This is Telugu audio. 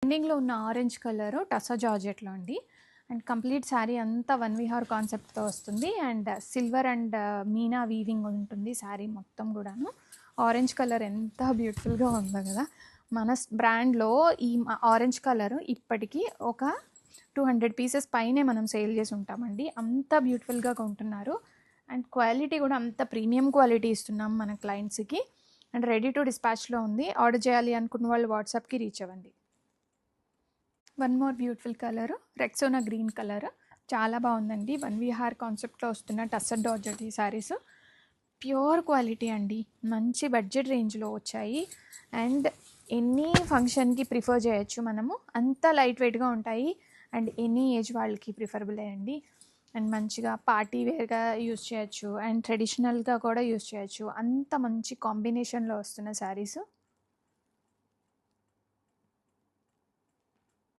ట్రెండింగ్‌లో ఉన్న ఆరెంజ్ కలరు టస్సా జార్జెట్‌లో అండి. అండ్ కంప్లీట్ శారీ అంతా వన్ విహార్ కాన్సెప్ట్‌తో వస్తుంది. And silver and Meena weaving ఉంటుంది శారీ మొత్తం కూడాను. ఆరెంజ్ కలర్ ఎంత బ్యూటిఫుల్‌గా ఉందో కదా! మన బ్రాండ్‌లో ఈ ఆరెంజ్ కలరు ఇప్పటికీ ఒక 200 పీసెస్ పైనే మనం సేల్ చేసి ఉంటామండి. అంత బ్యూటిఫుల్‌గా కొంటున్నారు. అండ్ క్వాలిటీ కూడా అంత ప్రీమియం క్వాలిటీ ఇస్తున్నాం మన క్లయింట్స్‌కి. అండ్ రెడీ టు డిస్పాచ్‌లో ఉంది. ఆర్డర్ చేయాలి అనుకున్న వాళ్ళు వాట్సాప్‌కి రీచ్ అవ్వండి. One more beautiful colour Rexona green colour చాలా బాగుందండి. వన్ విహార్ కాన్సెప్ట్లో వస్తున్న టస్సర్ జార్జెట్ ఈ శారీస్ ప్యూర్ క్వాలిటీ అండి. మంచి బడ్జెట్ రేంజ్లో వచ్చాయి. అండ్ ఎనీ ఫంక్షన్కి ప్రిఫర్ చేయొచ్చు మనము. అంత లైట్ వెయిట్గా ఉంటాయి. అండ్ ఎనీ ఏజ్ వాళ్ళకి ప్రిఫరబుల్ అండి. అండ్ మంచిగా పార్టీ వేర్గా యూస్ చేయొచ్చు. అండ్ ట్రెడిషనల్గా కూడా యూస్ చేయొచ్చు. అంత మంచి కాంబినేషన్లో వస్తున్న శారీస్.